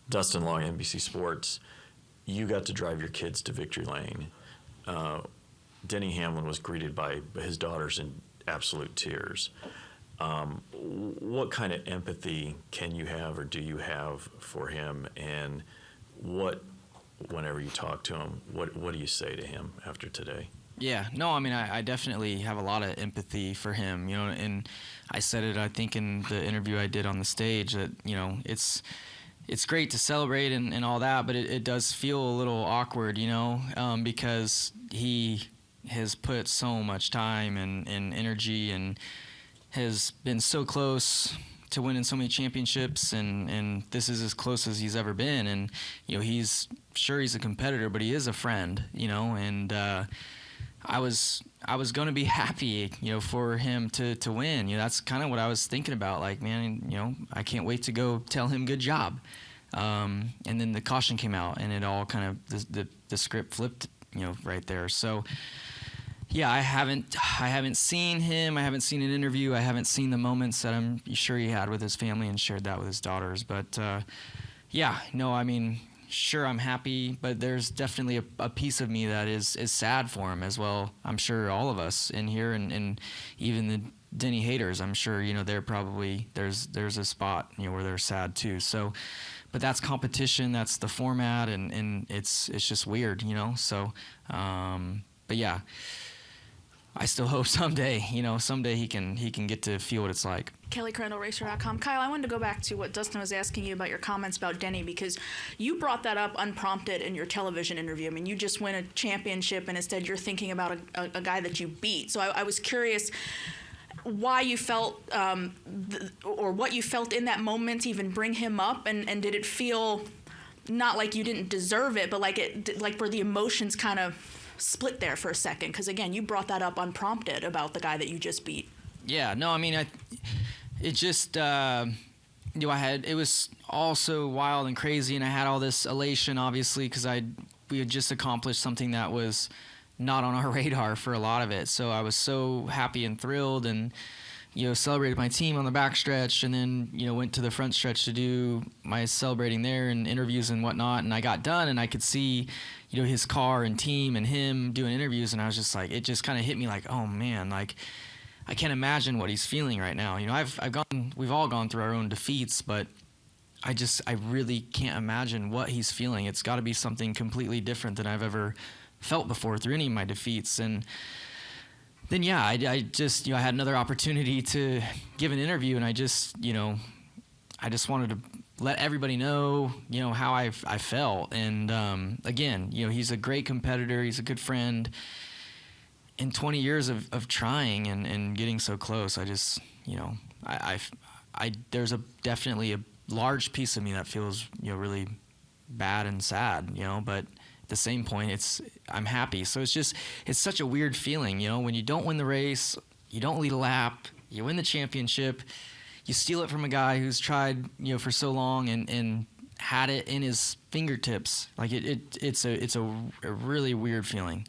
Dustin Long, NBC Sports, you got to drive your kids to victory lane. Denny Hamlin was greeted by his daughters in absolute tears. What kind of empathy can you have or do you have for him? And whenever you talk to him, what do you say to him after today? Yeah, no, I mean, I definitely have a lot of empathy for him, and I said it, I think, in the interview I did on the stage that, it's great to celebrate and all that, but it does feel a little awkward, because he has put so much time and energy and has been so close to winning so many championships, and this is as close as he's ever been. And, he's a competitor, but he is a friend, and I was going to be happy, for him to win. That's kind of what I was thinking about. Like, man, I can't wait to go tell him good job. And then the caution came out, and it all kind of the script flipped, right there. So, yeah, I haven't seen him. I haven't seen an interview. I haven't seen the moments that I'm sure he had with his family and shared that with his daughters. But yeah, no, I mean, sure, I'm happy, but there's definitely a piece of me that is sad for him as well. I'm sure all of us in here, and even the Denny haters, I'm sure, they're probably there's a spot where they're sad too. So, but that's competition, that's the format, and it's just weird, So, but yeah, I still hope someday he can get to feel what it's like. KellyCrandallRacer.com. Kyle, I wanted to go back to what Dustin was asking you about your comments about Denny, because you brought that up unprompted in your television interview. I mean, you just win a championship, and instead you're thinking about a guy that you beat. So I was curious why you felt, or what you felt in that moment to even bring him up, and did it feel not like you didn't deserve it, but like were the emotions kind of split there for a second? Because again, you brought that up unprompted about the guy that you just beat. Yeah, no, I mean, it just, it was all so wild and crazy, and I had all this elation, obviously, because we had just accomplished something that was not on our radar for a lot of it. So I was so happy and thrilled, and celebrated my team on the backstretch, and then went to the front stretch to do my celebrating there and interviews and whatnot. And I got done, and I could see his car and team and him doing interviews, and I was just like, it just kind of hit me like, oh man, like I can't imagine what he's feeling right now. We've all gone through our own defeats, but I really can't imagine what he's feeling. It's got to be something completely different than I've ever felt before through any of my defeats. And then, yeah, I just, I had another opportunity to give an interview, and I just wanted to let everybody know, how I felt. And again, he's a great competitor. He's a good friend. In 20 years of trying and getting so close, I just, there's definitely a large piece of me that feels, really bad and sad, but at the same point, I'm happy. So it's such a weird feeling, when you don't win the race, you don't lead a lap, you win the championship, you steal it from a guy who's tried, for so long and had it in his fingertips. Like it's a really weird feeling.